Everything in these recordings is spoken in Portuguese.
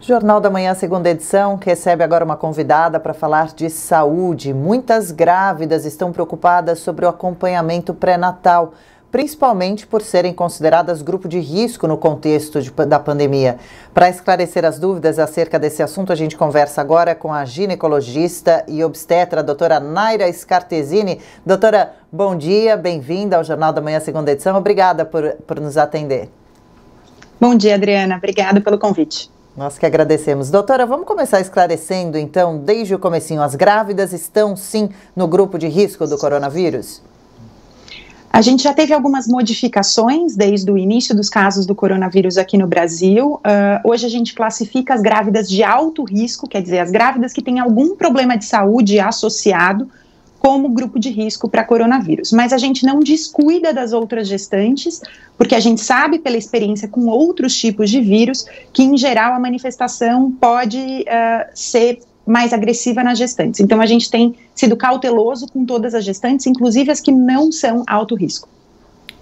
Jornal da Manhã, segunda edição, que recebe agora uma convidada para falar de saúde. Muitas grávidas estão preocupadas sobre o acompanhamento pré-natal, principalmente por serem consideradas grupo de risco no contexto da pandemia. Para esclarecer as dúvidas acerca desse assunto, a gente conversa agora com a ginecologista e obstetra, a doutora Naira Scartesini. Doutora, bom dia, bem-vinda ao Jornal da Manhã, segunda edição. Obrigada por nos atender. Bom dia, Adriana. Obrigada pelo convite. Nós que agradecemos. Doutora, vamos começar esclarecendo, então, desde o comecinho. As grávidas estão, sim, no grupo de risco do coronavírus? A gente já teve algumas modificações desde o início dos casos do coronavírus aqui no Brasil. Hoje a gente classifica as grávidas de alto risco, quer dizer, as grávidas que têm algum problema de saúde associado como grupo de risco para coronavírus. Mas a gente não descuida das outras gestantes, porque a gente sabe pela experiência com outros tipos de vírus que, em geral, a manifestação pode ser mais agressiva nas gestantes. Então, a gente tem sido cauteloso com todas as gestantes, inclusive as que não são alto risco.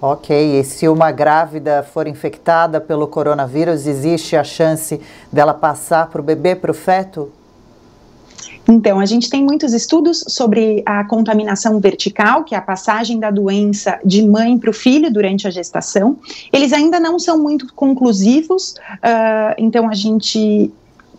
Ok, e se uma grávida for infectada pelo coronavírus, existe a chance dela passar para o bebê, para o feto? Então, a gente tem muitos estudos sobre a contaminação vertical, que é a passagem da doença de mãe para o filho durante a gestação. Eles ainda não são muito conclusivos, então a gente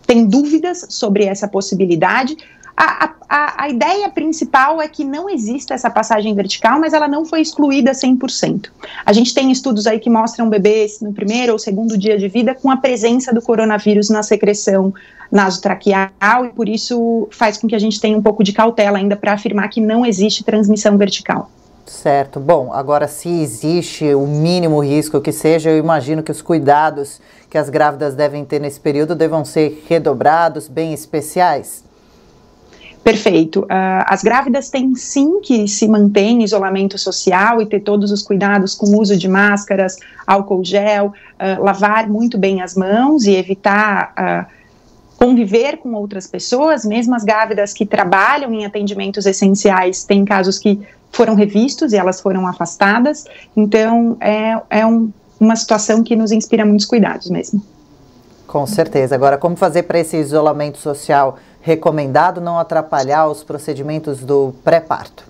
tem dúvidas sobre essa possibilidade. A ideia principal é que não exista essa passagem vertical, mas ela não foi excluída 100%. A gente tem estudos aí que mostram bebês no primeiro ou segundo dia de vida com a presença do coronavírus na secreção nasotraqueal, e por isso faz com que a gente tenha um pouco de cautela ainda para afirmar que não existe transmissão vertical. Certo. Bom, agora se existe o mínimo risco que seja, eu imagino que os cuidados que as grávidas devem ter nesse período devam ser redobrados, bem especiais? Perfeito. As grávidas têm sim que se manter em isolamento social e ter todos os cuidados com o uso de máscaras, álcool gel, lavar muito bem as mãos e evitar conviver com outras pessoas. Mesmo as grávidas que trabalham em atendimentos essenciais, tem casos que foram revistos e elas foram afastadas. Então, uma situação que nos inspira muitos cuidados mesmo. Com certeza. Agora, como fazer para esse isolamento social recomendado não atrapalhar os procedimentos do pré-parto?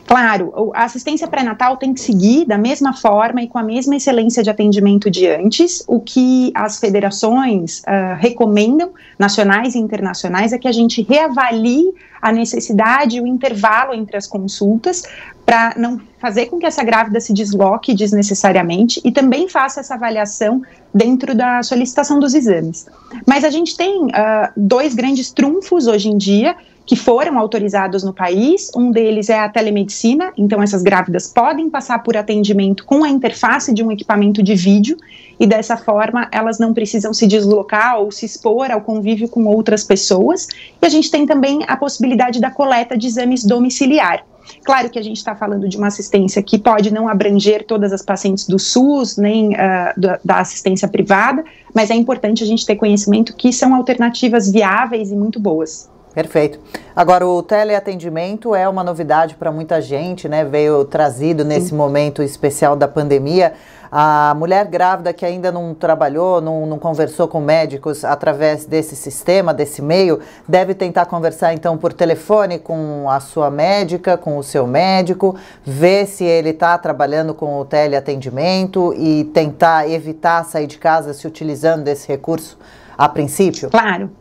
Claro, a assistência pré-natal tem que seguir da mesma forma e com a mesma excelência de atendimento de antes. O que as federações recomendam, nacionais e internacionais, é que a gente reavalie a necessidade e o intervalo entre as consultas para não fazer com que essa grávida se desloque desnecessariamente e também faça essa avaliação dentro da solicitação dos exames. Mas a gente tem dois grandes trunfos hoje em dia que foram autorizados no país. Um deles é a telemedicina, então essas grávidas podem passar por atendimento com a interface de um equipamento de vídeo e dessa forma elas não precisam se deslocar ou se expor ao convívio com outras pessoas. E a gente tem também a possibilidade da coleta de exames domiciliar. Claro que a gente está falando de uma assistência que pode não abranger todas as pacientes do SUS, nem da assistência privada, mas é importante a gente ter conhecimento que são alternativas viáveis e muito boas. Perfeito. Agora, o teleatendimento é uma novidade para muita gente, né? Veio trazido nesse momento especial da pandemia. A mulher grávida que ainda não trabalhou, não conversou com médicos através desse sistema, desse meio, deve tentar conversar então por telefone com a sua médica, com o seu médico, ver se ele está trabalhando com o teleatendimento e tentar evitar sair de casa se utilizando desse recurso a princípio? Claro.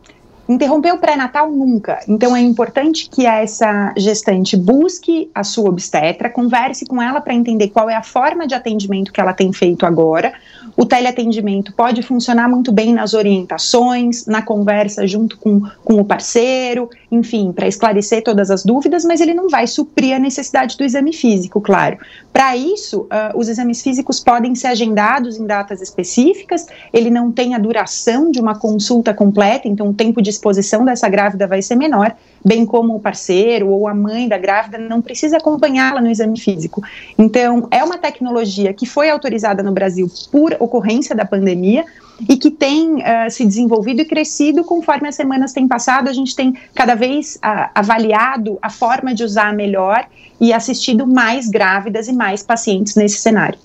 Interromper o pré-natal nunca, então é importante que essa gestante busque a sua obstetra, converse com ela para entender qual é a forma de atendimento que ela tem feito agora. O teleatendimento pode funcionar muito bem nas orientações, na conversa junto com o parceiro, enfim, para esclarecer todas as dúvidas, mas ele não vai suprir a necessidade do exame físico, claro. Para isso, os exames físicos podem ser agendados em datas específicas, ele não tem a duração de uma consulta completa, então o tempo de exposição dessa grávida vai ser menor, bem como o parceiro ou a mãe da grávida não precisa acompanhá-la no exame físico. Então, é uma tecnologia que foi autorizada no Brasil por ocorrência da pandemia e que tem se desenvolvido e crescido conforme as semanas têm passado. A gente tem cada vez avaliado a forma de usar melhor e assistido mais grávidas e mais pacientes nesse cenário.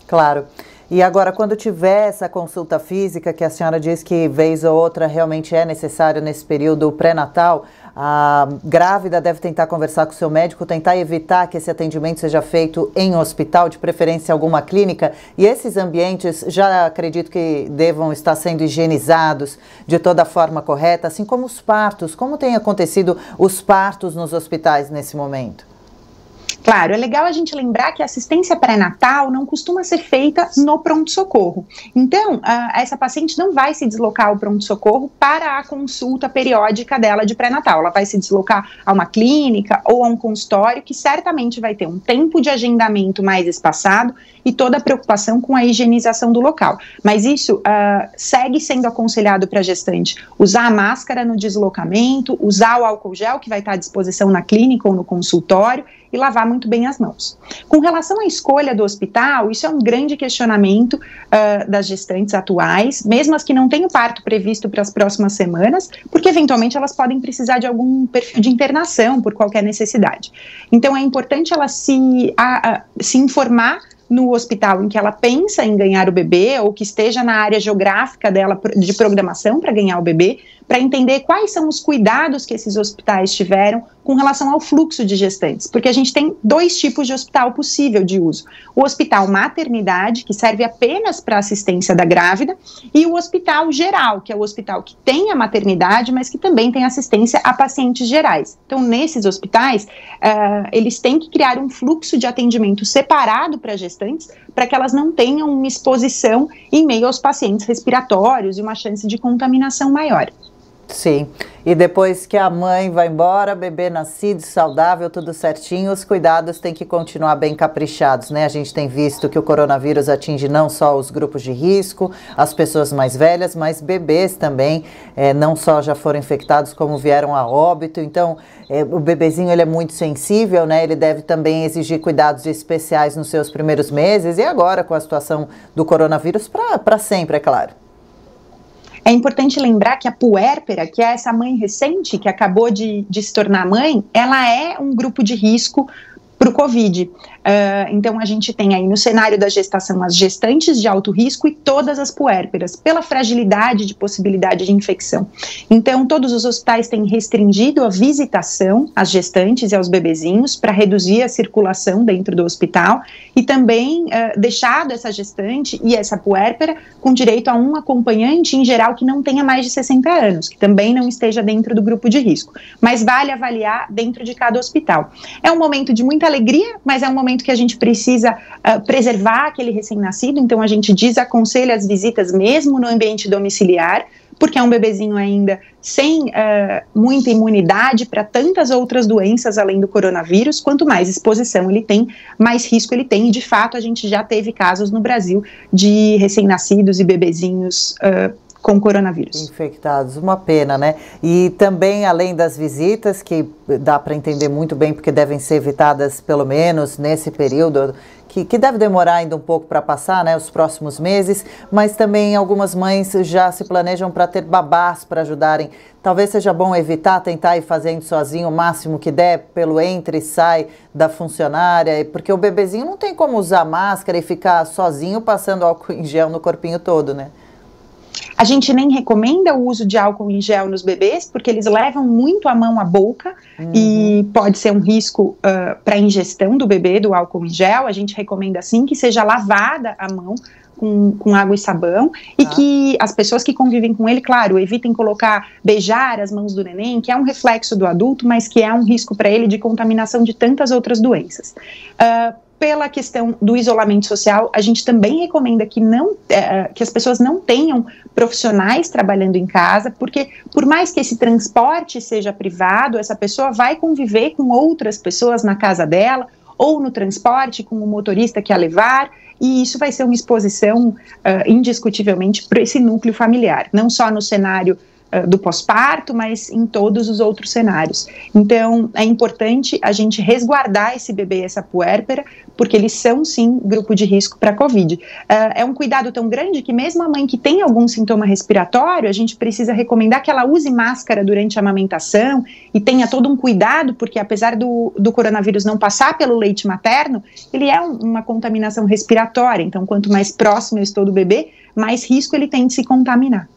Claro. E agora, quando tiver essa consulta física, que a senhora diz que vez ou outra realmente é necessário nesse período pré-natal, a grávida deve tentar conversar com o seu médico, tentar evitar que esse atendimento seja feito em hospital, de preferência alguma clínica. E esses ambientes, já acredito que devam estar sendo higienizados de toda a forma correta, assim como os partos. Como tem acontecido os partos nos hospitais nesse momento? Claro, é legal a gente lembrar que a assistência pré-natal não costuma ser feita no pronto-socorro. Então, essa paciente não vai se deslocar ao pronto-socorro para a consulta periódica dela de pré-natal. Ela vai se deslocar a uma clínica ou a um consultório que certamente vai ter um tempo de agendamento mais espaçado e toda a preocupação com a higienização do local. Mas isso segue sendo aconselhado para a gestante usar a máscara no deslocamento, usar o álcool gel que vai estar à disposição na clínica ou no consultório e lavar muito bem as mãos. Com relação à escolha do hospital, isso é um grande questionamento das gestantes atuais, mesmo as que não têm o parto previsto para as próximas semanas, porque eventualmente elas podem precisar de algum perfil de internação por qualquer necessidade. Então é importante ela se informar no hospital em que ela pensa em ganhar o bebê ou que esteja na área geográfica dela de programação para ganhar o bebê, para entender quais são os cuidados que esses hospitais tiveram com relação ao fluxo de gestantes, porque a gente tem dois tipos de hospital possível de uso. O hospital maternidade, que serve apenas para assistência da grávida, e o hospital geral, que é o hospital que tem a maternidade, mas que também tem assistência a pacientes gerais. Então, nesses hospitais, eles têm que criar um fluxo de atendimento separado para gestantes, para que elas não tenham uma exposição em meio aos pacientes respiratórios e uma chance de contaminação maior. Sim, e depois que a mãe vai embora, bebê nascido, saudável, tudo certinho, os cuidados têm que continuar bem caprichados, né? A gente tem visto que o coronavírus atinge não só os grupos de risco, as pessoas mais velhas, mas bebês também, não só já foram infectados, como vieram a óbito. Então, o bebezinho ele é muito sensível, né? Ele deve também exigir cuidados especiais nos seus primeiros meses e agora com a situação do coronavírus para sempre, é claro. É importante lembrar que a puérpera, que é essa mãe recente que acabou de se tornar mãe, ela é um grupo de risco para o Covid. Então, a gente tem aí no cenário da gestação as gestantes de alto risco e todas as puérperas, pela fragilidade de possibilidade de infecção. Então, todos os hospitais têm restringido a visitação às gestantes e aos bebezinhos para reduzir a circulação dentro do hospital e também deixado essa gestante e essa puérpera com direito a um acompanhante, em geral, que não tenha mais de 60 anos, que também não esteja dentro do grupo de risco. Mas vale avaliar dentro de cada hospital. É um momento de muita alegria, mas é um momento que a gente precisa preservar aquele recém-nascido, então a gente desaconselha as visitas mesmo no ambiente domiciliar, porque é um bebezinho ainda sem muita imunidade para tantas outras doenças além do coronavírus. Quanto mais exposição ele tem, mais risco ele tem, e de fato a gente já teve casos no Brasil de recém-nascidos e bebezinhos com coronavírus. Infectados, uma pena, né? E também, além das visitas, que dá para entender muito bem, porque devem ser evitadas pelo menos nesse período, que deve demorar ainda um pouco para passar, né, os próximos meses, mas também algumas mães já se planejam para ter babás para ajudarem. Talvez seja bom evitar, tentar ir fazendo sozinho o máximo que der, pelo entra e sai da funcionária, porque o bebezinho não tem como usar máscara e ficar sozinho passando álcool em gel no corpinho todo, né? A gente nem recomenda o uso de álcool em gel nos bebês, porque eles levam muito a mão à boca e pode ser um risco para a ingestão do bebê do álcool em gel. A gente recomenda, sim, que seja lavada a mão com água e sabão e que as pessoas que convivem com ele, claro, evitem beijar as mãos do neném, que é um reflexo do adulto, mas que é um risco para ele de contaminação de tantas outras doenças. Pela questão do isolamento social, a gente também recomenda que as pessoas não tenham profissionais trabalhando em casa, porque por mais que esse transporte seja privado, essa pessoa vai conviver com outras pessoas na casa dela, ou no transporte, com o motorista que a levar, e isso vai ser uma exposição indiscutivelmente para esse núcleo familiar, não só no cenário do pós-parto, mas em todos os outros cenários. Então, é importante a gente resguardar esse bebê e essa puérpera, porque eles são, sim, grupo de risco para a Covid. É um cuidado tão grande que mesmo a mãe que tem algum sintoma respiratório, a gente precisa recomendar que ela use máscara durante a amamentação e tenha todo um cuidado, porque apesar do coronavírus não passar pelo leite materno, ele é uma contaminação respiratória, então quanto mais próximo eu estou do bebê, mais risco ele tem de se contaminar.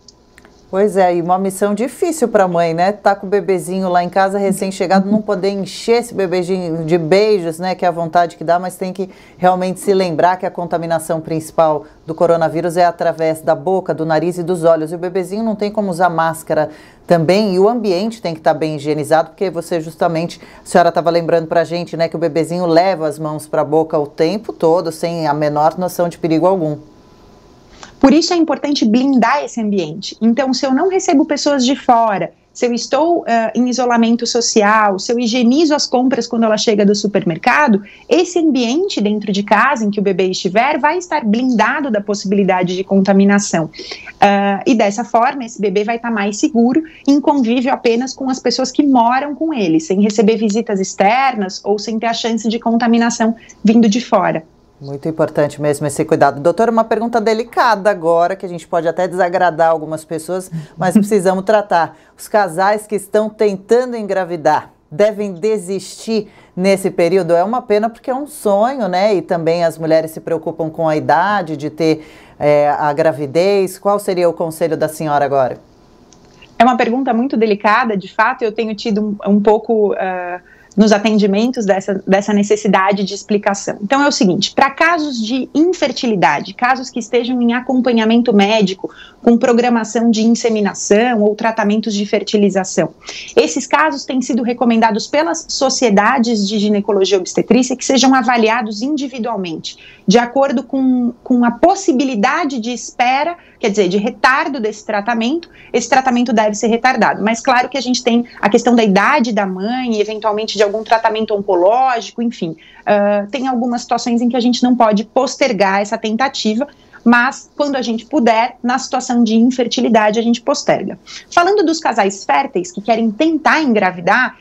Pois é, e uma missão difícil para a mãe, né? Tá com o bebezinho lá em casa, recém-chegado, não poder encher esse bebezinho de beijos, né? Que é a vontade que dá, mas tem que realmente se lembrar que a contaminação principal do coronavírus é através da boca, do nariz e dos olhos. E o bebezinho não tem como usar máscara também, e o ambiente tem que estar bem higienizado, porque você justamente, a senhora estava lembrando para a gente, né? Que o bebezinho leva as mãos para a boca o tempo todo, sem a menor noção de perigo algum. Por isso é importante blindar esse ambiente. Então, se eu não recebo pessoas de fora, se eu estou em isolamento social, se eu higienizo as compras quando ela chega do supermercado, esse ambiente dentro de casa em que o bebê estiver vai estar blindado da possibilidade de contaminação. E dessa forma, esse bebê vai estar mais seguro em convívio apenas com as pessoas que moram com ele, sem receber visitas externas ou sem ter a chance de contaminação vindo de fora. Muito importante mesmo esse cuidado. Doutora, uma pergunta delicada agora, que a gente pode até desagradar algumas pessoas, mas precisamos tratar. Os casais que estão tentando engravidar devem desistir nesse período? É uma pena porque é um sonho, né? E também as mulheres se preocupam com a idade de ter a gravidez. Qual seria o conselho da senhora agora? É uma pergunta muito delicada, de fato. Eu tenho tido um pouco... nos atendimentos dessa necessidade de explicação. Então é o seguinte, para casos de infertilidade, casos que estejam em acompanhamento médico, com programação de inseminação ou tratamentos de fertilização, esses casos têm sido recomendados pelas sociedades de ginecologia e obstetrícia que sejam avaliados individualmente, de acordo com a possibilidade de espera, quer dizer, de retardo desse tratamento. Esse tratamento deve ser retardado, mas claro que a gente tem a questão da idade da mãe e eventualmente de algum tratamento oncológico, enfim, tem algumas situações em que a gente não pode postergar essa tentativa, mas quando a gente puder, na situação de infertilidade, a gente posterga. Falando dos casais férteis que querem tentar engravidar,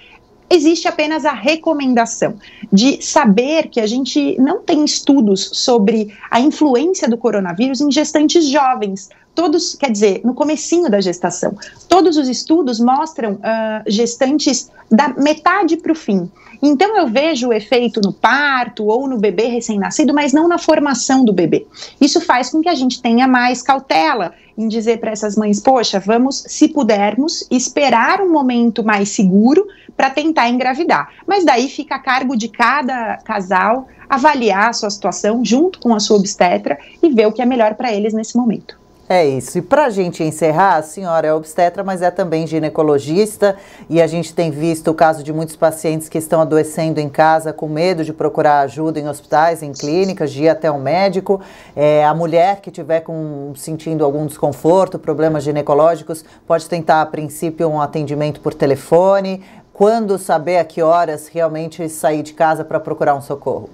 existe apenas a recomendação de saber que a gente não tem estudos sobre a influência do coronavírus em gestantes jovens. Todos, quer dizer, no comecinho da gestação, todos os estudos mostram gestantes da metade para o fim. Então eu vejo o efeito no parto ou no bebê recém-nascido, mas não na formação do bebê. Isso faz com que a gente tenha mais cautela em dizer para essas mães, poxa, vamos, se pudermos, esperar um momento mais seguro para tentar engravidar. Mas daí fica a cargo de cada casal avaliar a sua situação junto com a sua obstetra e ver o que é melhor para eles nesse momento. É isso. E para a gente encerrar, a senhora é obstetra, mas é também ginecologista, e a gente tem visto o caso de muitos pacientes que estão adoecendo em casa com medo de procurar ajuda em hospitais, em clínicas, de ir até um médico. A mulher que estiver sentindo algum desconforto, problemas ginecológicos, pode tentar a princípio um atendimento por telefone. Quando saber a que horas realmente sair de casa para procurar um socorro?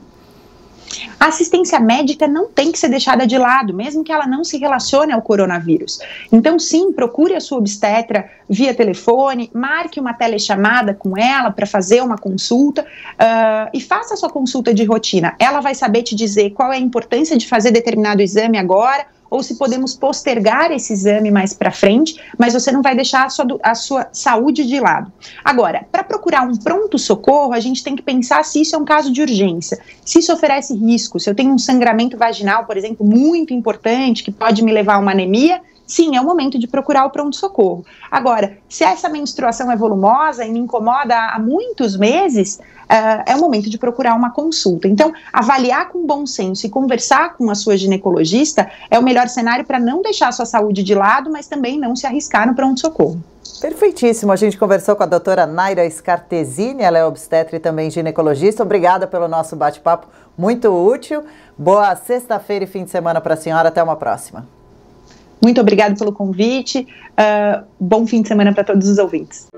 A assistência médica não tem que ser deixada de lado, mesmo que ela não se relacione ao coronavírus. Então, sim, procure a sua obstetra via telefone, marque uma telechamada com ela para fazer uma consulta e faça a sua consulta de rotina. Ela vai saber te dizer qual é a importância de fazer determinado exame agora, ou se podemos postergar esse exame mais para frente, mas você não vai deixar a sua saúde de lado. Agora, para procurar um pronto-socorro, a gente tem que pensar se isso é um caso de urgência, se isso oferece risco, se eu tenho um sangramento vaginal, por exemplo, muito importante, que pode me levar a uma anemia, sim, é o momento de procurar o pronto-socorro. Agora, se essa menstruação é volumosa e me incomoda há muitos meses, é o momento de procurar uma consulta. Então, avaliar com bom senso e conversar com a sua ginecologista é o melhor cenário para não deixar a sua saúde de lado, mas também não se arriscar no pronto-socorro. Perfeitíssimo. A gente conversou com a doutora Naira Scartesini, ela é obstetra e também ginecologista. Obrigada pelo nosso bate-papo, muito útil. Boa sexta-feira e fim de semana para a senhora. Até uma próxima. Muito obrigada pelo convite. Bom fim de semana para todos os ouvintes.